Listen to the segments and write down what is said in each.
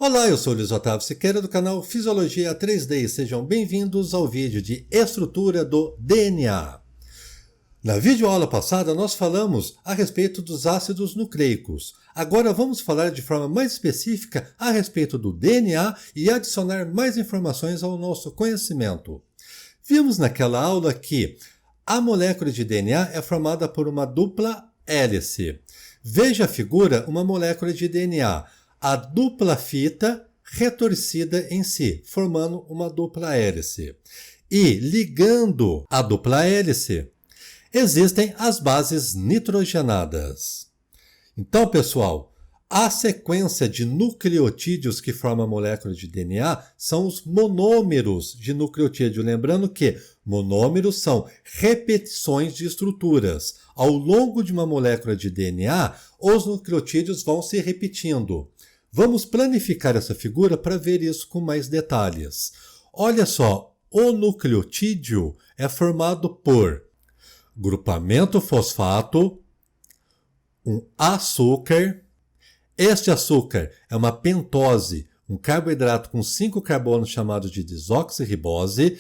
Olá, eu sou o Luiz Otávio Siqueira do canal Fisiologia 3D e sejam bem-vindos ao vídeo de estrutura do DNA. Na videoaula passada nós falamos a respeito dos ácidos nucleicos. Agora vamos falar de forma mais específica a respeito do DNA e adicionar mais informações ao nosso conhecimento. Vimos naquela aula que a molécula de DNA é formada por uma dupla hélice. Veja a figura, uma molécula de DNA. A dupla fita retorcida em si, formando uma dupla hélice. E ligando a dupla hélice, existem as bases nitrogenadas. Então, pessoal, a sequência de nucleotídeos que forma a molécula de DNA são os monômeros de nucleotídeo. Lembrando que monômeros são repetições de estruturas. Ao longo de uma molécula de DNA, os nucleotídeos vão se repetindo. Vamos planificar essa figura para ver isso com mais detalhes. Olha só, o nucleotídeo é formado por grupamento fosfato, um açúcar. Este açúcar é uma pentose, um carboidrato com 5 carbonos chamado de desoxirribose,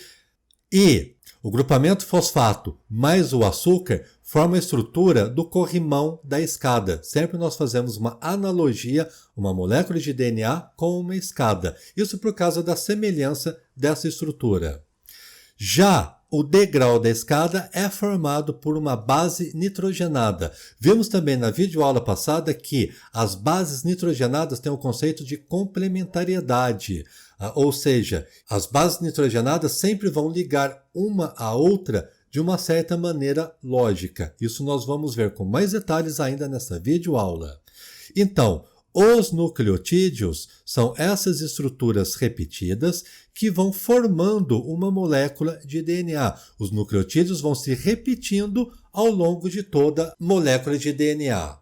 e o grupamento fosfato mais o açúcar forma a estrutura do corrimão da escada. Sempre nós fazemos uma analogia, uma molécula de DNA com uma escada. Isso por causa da semelhança dessa estrutura. Já o degrau da escada é formado por uma base nitrogenada. Vimos também na videoaula passada que as bases nitrogenadas têm o conceito de complementariedade. Ou seja, as bases nitrogenadas sempre vão ligar uma à outra de uma certa maneira lógica. Isso nós vamos ver com mais detalhes ainda nessa videoaula. Então, os nucleotídeos são essas estruturas repetidas que vão formando uma molécula de DNA. Os nucleotídeos vão se repetindo ao longo de toda a molécula de DNA.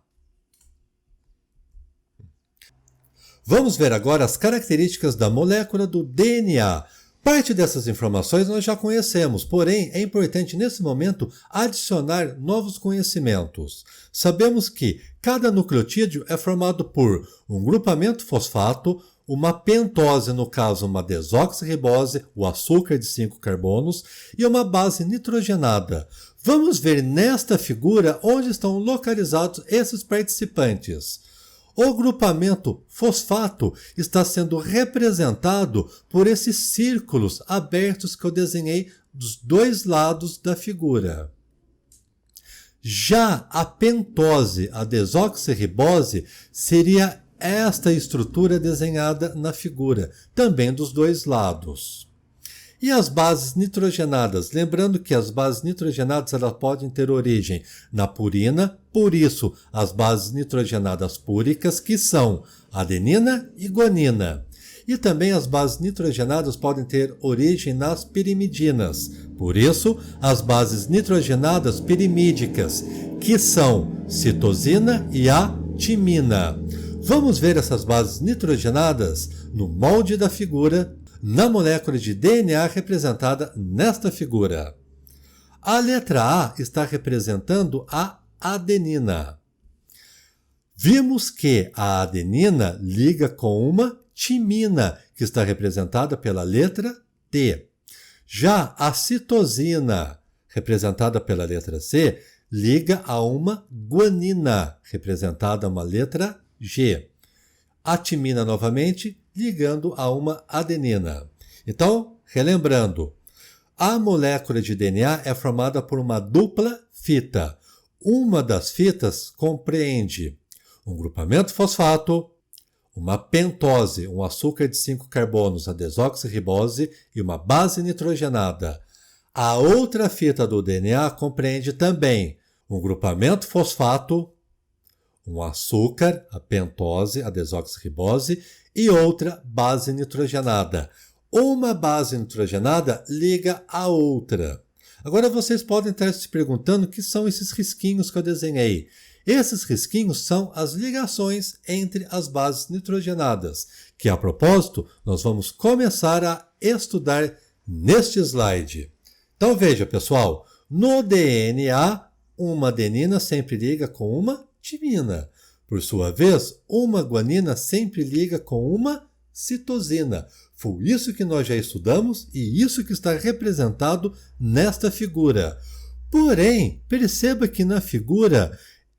Vamos ver agora as características da molécula do DNA. Parte dessas informações nós já conhecemos, porém é importante nesse momento adicionar novos conhecimentos. Sabemos que cada nucleotídeo é formado por um grupamento fosfato, uma pentose, no caso uma desoxirribose, o açúcar de 5 carbonos, e uma base nitrogenada. Vamos ver nesta figura onde estão localizados esses participantes. O grupamento fosfato está sendo representado por esses círculos abertos que eu desenhei dos dois lados da figura. Já a pentose, a desoxirribose, seria esta estrutura desenhada na figura, também dos dois lados. E as bases nitrogenadas? Lembrando que as bases nitrogenadas elas podem ter origem na purina, por isso as bases nitrogenadas púricas, que são adenina e guanina. E também as bases nitrogenadas podem ter origem nas pirimidinas, por isso as bases nitrogenadas pirimídicas, que são citosina e a timina. Vamos ver essas bases nitrogenadas no molde da figura, na molécula de DNA representada nesta figura. A letra A está representando a adenina. Vimos que a adenina liga com uma timina, que está representada pela letra T. Já a citosina, representada pela letra C, liga a uma guanina, representada uma letra G. A timina, novamente, ligando a uma adenina. Então, relembrando, a molécula de DNA é formada por uma dupla fita. Uma das fitas compreende um grupamento fosfato, uma pentose, um açúcar de 5 carbonos, a desoxirribose, e uma base nitrogenada. A outra fita do DNA compreende também um grupamento fosfato, um açúcar, a pentose, a desoxirribose, e outra base nitrogenada. Uma base nitrogenada liga a outra. Agora vocês podem estar se perguntando o que são esses risquinhos que eu desenhei. Esses risquinhos são as ligações entre as bases nitrogenadas, que a propósito nós vamos começar a estudar neste slide. Então veja, pessoal, no DNA, uma adenina sempre liga com uma timina. Por sua vez, uma guanina sempre liga com uma citosina. Foi isso que nós já estudamos e isso que está representado nesta figura. Porém, perceba que na figura,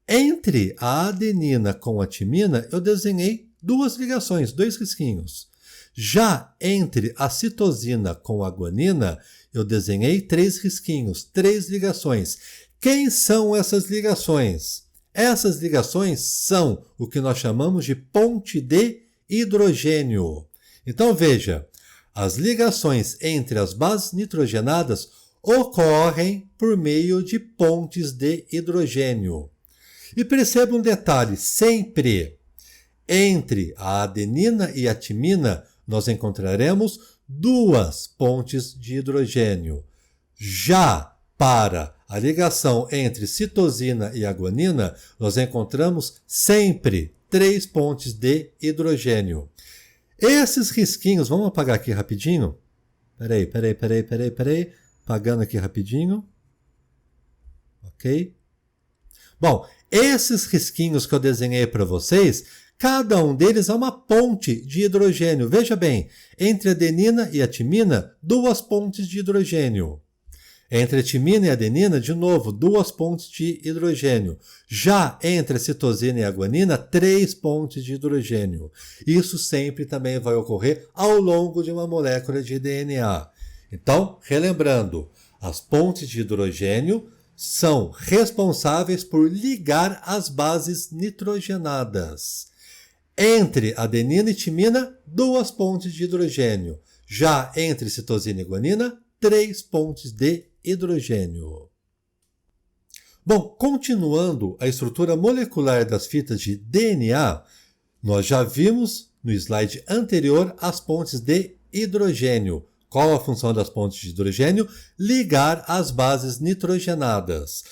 entre a adenina com a timina, eu desenhei duas ligações, dois risquinhos. Já entre a citosina com a guanina, eu desenhei três risquinhos, três ligações. Quem são essas ligações? Essas ligações são o que nós chamamos de ponte de hidrogênio. Então veja, as ligações entre as bases nitrogenadas ocorrem por meio de pontes de hidrogênio. E perceba um detalhe, sempre entre a adenina e a timina nós encontraremos duas pontes de hidrogênio. Já para a ligação entre citosina e a guanina, nós encontramos sempre três pontes de hidrogênio. Esses risquinhos, vamos apagar aqui rapidinho? Peraí. Apagando aqui rapidinho. Ok? Bom, esses risquinhos que eu desenhei para vocês, cada um deles é uma ponte de hidrogênio. Veja bem, entre a adenina e a timina, duas pontes de hidrogênio. Entre a timina e a adenina, de novo, duas pontes de hidrogênio. Já entre a citosina e a guanina, três pontes de hidrogênio. Isso sempre também vai ocorrer ao longo de uma molécula de DNA. Então, relembrando, as pontes de hidrogênio são responsáveis por ligar as bases nitrogenadas. Entre adenina e timina, duas pontes de hidrogênio. Já entre citosina e guanina, três pontes de hidrogênio. Bom, continuando a estrutura molecular das fitas de DNA, nós já vimos no slide anterior as pontes de hidrogênio. Qual a função das pontes de hidrogênio? Ligar as bases nitrogenadas.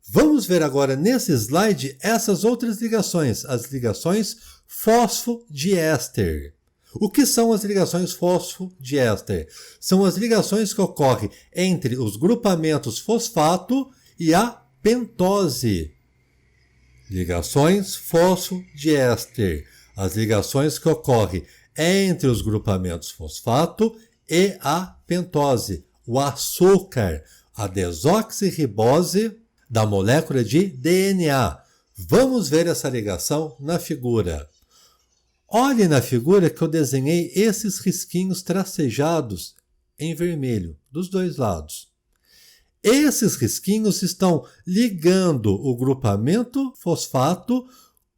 Vamos ver agora nesse slide essas outras ligações, as ligações fosfodiéster. O que são as ligações fosfodiéster? São as ligações que ocorrem entre os grupamentos fosfato e a pentose. Ligações fosfodiéster. As ligações que ocorrem entre os grupamentos fosfato e a pentose, o açúcar, a desoxirribose da molécula de DNA. Vamos ver essa ligação na figura. Olhe na figura que eu desenhei esses risquinhos tracejados em vermelho, dos dois lados. Esses risquinhos estão ligando o grupamento fosfato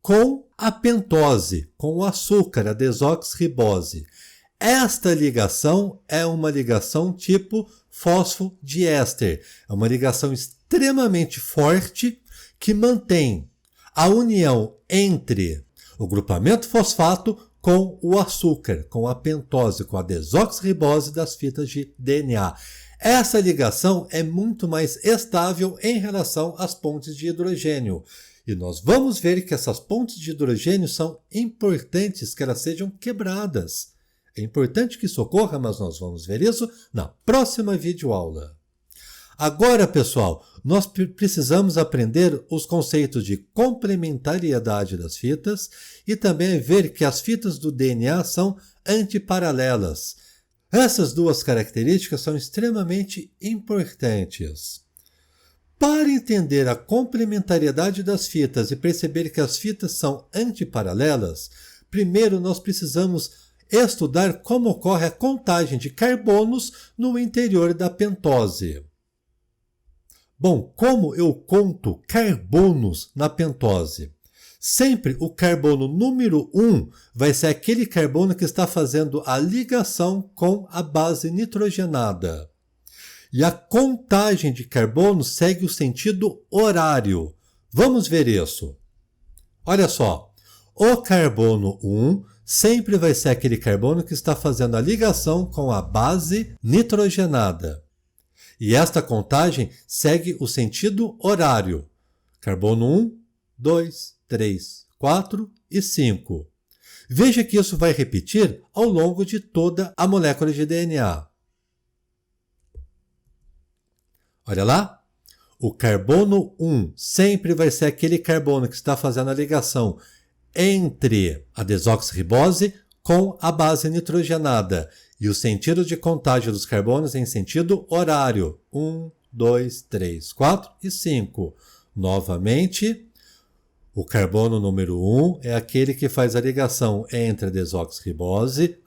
com a pentose, com o açúcar, a desoxirribose. Esta ligação é uma ligação tipo fosfodiéster. É uma ligação extremamente forte que mantém a união entre o grupamento fosfato com o açúcar, com a pentose, com a desoxirribose das fitas de DNA. Essa ligação é muito mais estável em relação às pontes de hidrogênio. E nós vamos ver que essas pontes de hidrogênio são importantes que elas sejam quebradas. É importante que isso ocorra, mas nós vamos ver isso na próxima videoaula. Agora, pessoal, nós precisamos aprender os conceitos de complementariedade das fitas e também ver que as fitas do DNA são antiparalelas. Essas duas características são extremamente importantes. Para entender a complementariedade das fitas e perceber que as fitas são antiparalelas, primeiro nós precisamos estudar como ocorre a contagem de carbonos no interior da pentose. Bom, como eu conto carbonos na pentose? Sempre o carbono número 1 vai ser aquele carbono que está fazendo a ligação com a base nitrogenada. E a contagem de carbono segue o sentido horário. Vamos ver isso. Olha só, o carbono 1 sempre vai ser aquele carbono que está fazendo a ligação com a base nitrogenada. E esta contagem segue o sentido horário. Carbono 1, 2, 3, 4 e 5. Veja que isso vai repetir ao longo de toda a molécula de DNA. Olha lá. O carbono 1 sempre vai ser aquele carbono que está fazendo a ligação entre a desoxirribose com a base nitrogenada. E o sentido de contagem dos carbonos é em sentido horário. 1, 2, 3, 4 e 5. Novamente, o carbono número 1 é aquele que faz a ligação entre a desoxirribose,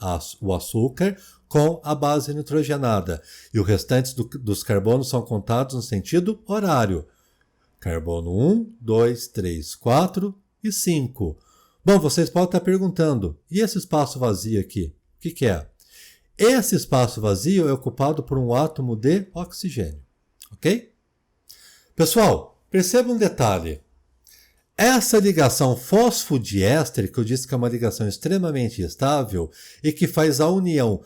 o açúcar, com a base nitrogenada. E os restantes dos carbonos são contados no sentido horário. Carbono 1, 2, 3, 4 e 5. Bom, vocês podem estar perguntando, e esse espaço vazio aqui? O que é? Esse espaço vazio é ocupado por um átomo de oxigênio. Ok? Pessoal, perceba um detalhe. Essa ligação fosfodiéster, que eu disse que é uma ligação extremamente estável e que faz a união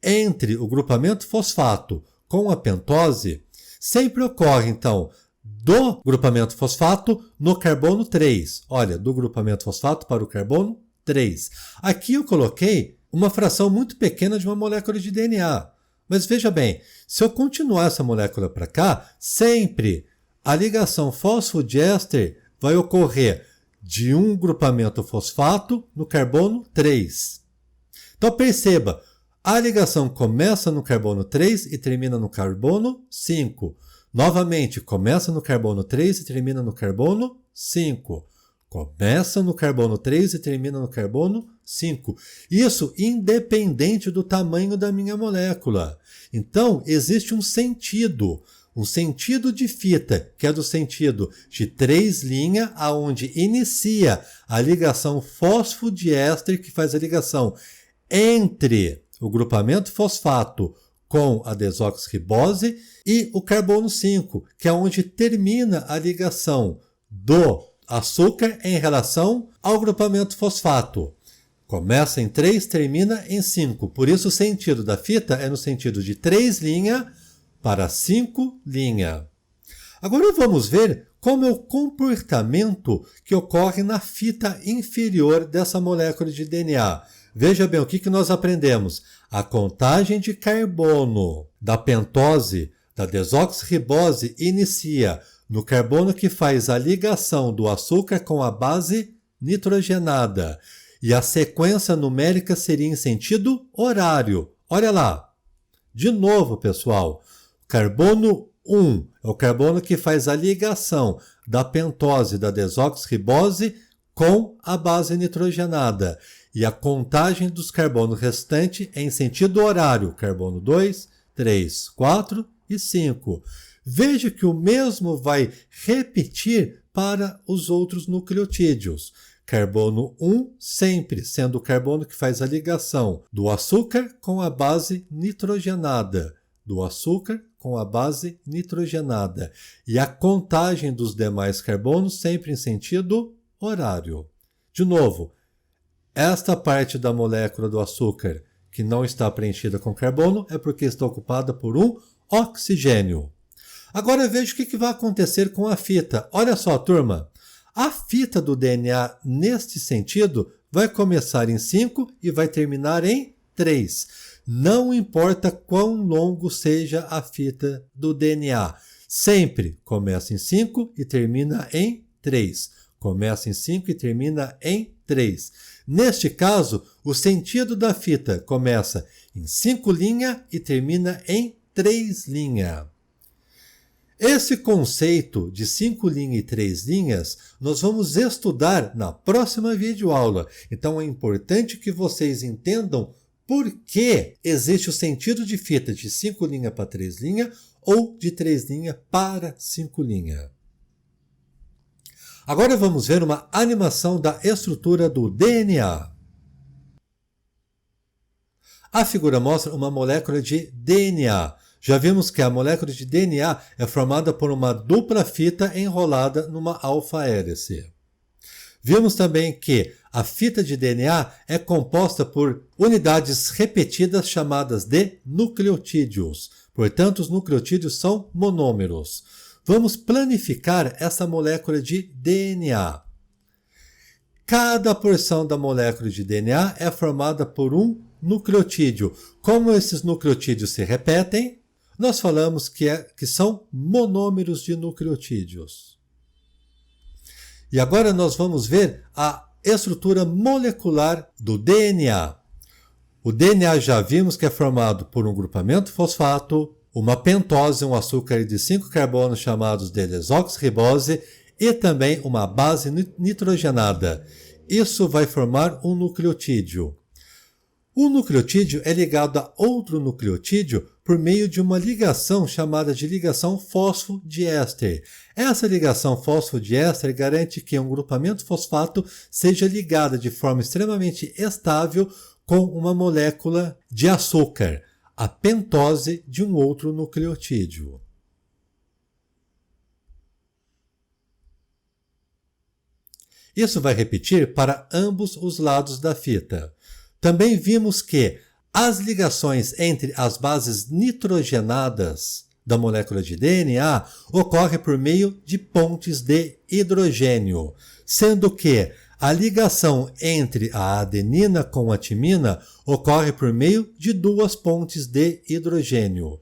entre o grupamento fosfato com a pentose, sempre ocorre, então, do grupamento fosfato no carbono 3. Olha, do grupamento fosfato para o carbono 3. Aqui eu coloquei uma fração muito pequena de uma molécula de DNA. Mas veja bem, se eu continuar essa molécula para cá, sempre a ligação fosfodiéster vai ocorrer de um grupamento fosfato no carbono 3. Então perceba, a ligação começa no carbono 3 e termina no carbono 5. Novamente, começa no carbono 3 e termina no carbono 5. Começa no carbono 3 e termina no carbono 5. Isso independente do tamanho da minha molécula. Então, existe um sentido de fita, que é do sentido de 3' aonde inicia a ligação fosfodiéster, que faz a ligação entre o grupamento fosfato com a desoxirribose e o carbono 5, que é onde termina a ligação do açúcar em relação ao grupamento fosfato. Começa em 3, termina em 5. Por isso o sentido da fita é no sentido de 3' para 5'. Agora vamos ver como é o comportamento que ocorre na fita inferior dessa molécula de DNA. Veja bem o que nós aprendemos. A contagem de carbono da pentose, da desoxirribose, inicia no carbono que faz a ligação do açúcar com a base nitrogenada. E a sequência numérica seria em sentido horário. Olha lá. De novo, pessoal. Carbono 1 é o carbono que faz a ligação da pentose, da desoxirribose com a base nitrogenada. E a contagem dos carbonos restantes é em sentido horário. Carbono 2, 3, 4 e 5. Veja que o mesmo vai repetir para os outros nucleotídeos. Carbono 1 sempre sendo o carbono que faz a ligação do açúcar com a base nitrogenada. Do açúcar com a base nitrogenada. E a contagem dos demais carbonos sempre em sentido horário. De novo, esta parte da molécula do açúcar que não está preenchida com carbono é porque está ocupada por um oxigênio. Agora veja o que vai acontecer com a fita. Olha só, turma. A fita do DNA, neste sentido, vai começar em 5 e vai terminar em 3. Não importa quão longo seja a fita do DNA. Sempre começa em 5 e termina em 3. Começa em 5 e termina em 3. Neste caso, o sentido da fita começa em 5' e termina em 3'. Esse conceito de 5' e 3' nós vamos estudar na próxima videoaula. Então é importante que vocês entendam por que existe o sentido de fita de 5' para 3' ou de 3' para 5'. Agora vamos ver uma animação da estrutura do DNA. A figura mostra uma molécula de DNA. Já vimos que a molécula de DNA é formada por uma dupla fita enrolada numa alfa-hélice. Vimos também que a fita de DNA é composta por unidades repetidas chamadas de nucleotídeos. Portanto, os nucleotídeos são monômeros. Vamos planificar essa molécula de DNA. Cada porção da molécula de DNA é formada por um nucleotídeo. Como esses nucleotídeos se repetem, nós falamos que são monômeros de nucleotídeos. E agora nós vamos ver a estrutura molecular do DNA. O DNA já vimos que é formado por um grupamento fosfato, uma pentose, um açúcar de 5 carbonos chamados de desoxirribose e também uma base nitrogenada. Isso vai formar um nucleotídeo. O nucleotídeo é ligado a outro nucleotídeo por meio de uma ligação chamada de ligação fosfodiéster. Essa ligação fosfodiéster garante que um grupamento fosfato seja ligado de forma extremamente estável com uma molécula de açúcar, a pentose de um outro nucleotídeo. Isso vai repetir para ambos os lados da fita. Também vimos que as ligações entre as bases nitrogenadas da molécula de DNA ocorrem por meio de pontes de hidrogênio, sendo que a ligação entre a adenina com a timina ocorre por meio de 2 pontes de hidrogênio.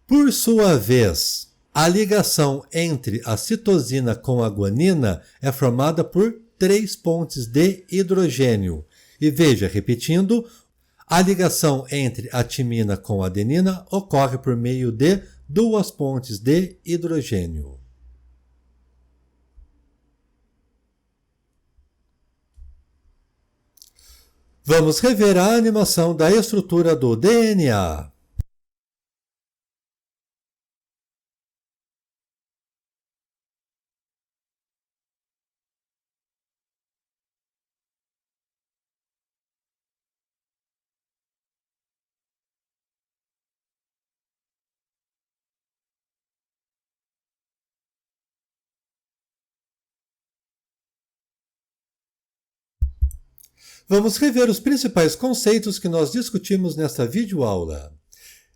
Por sua vez, a ligação entre a citosina com a guanina é formada por 3 pontes de hidrogênio. E veja, repetindo, a ligação entre a timina com a adenina ocorre por meio de 2 pontes de hidrogênio. Vamos rever a animação da estrutura do DNA. Vamos rever os principais conceitos que nós discutimos nesta videoaula.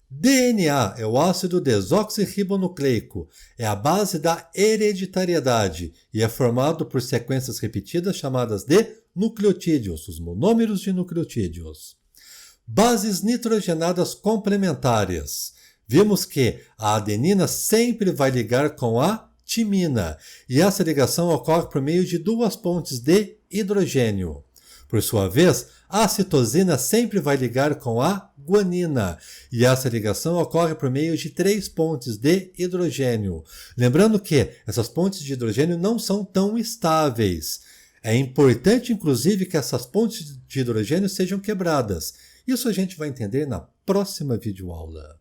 DNA é o ácido desoxirribonucleico, é a base da hereditariedade e é formado por sequências repetidas chamadas de nucleotídeos, os monômeros de nucleotídeos. Bases nitrogenadas complementares. Vimos que a adenina sempre vai ligar com a timina e essa ligação ocorre por meio de 2 pontes de hidrogênio. Por sua vez, a citosina sempre vai ligar com a guanina, e essa ligação ocorre por meio de 3 pontes de hidrogênio. Lembrando que essas pontes de hidrogênio não são tão estáveis. É importante, inclusive, que essas pontes de hidrogênio sejam quebradas. Isso a gente vai entender na próxima videoaula.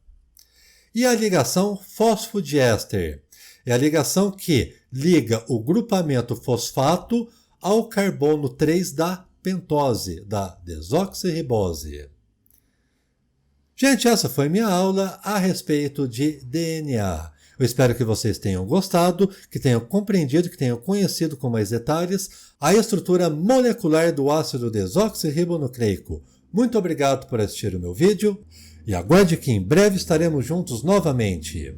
E a ligação fosfodiéster é a ligação que liga o grupamento fosfato ao carbono 3 da pentose, da desoxirribose. Gente, essa foi minha aula a respeito de DNA. Eu espero que vocês tenham gostado, que tenham compreendido, que tenham conhecido com mais detalhes a estrutura molecular do ácido desoxirribonucleico. Muito obrigado por assistir o meu vídeo e aguarde que em breve estaremos juntos novamente.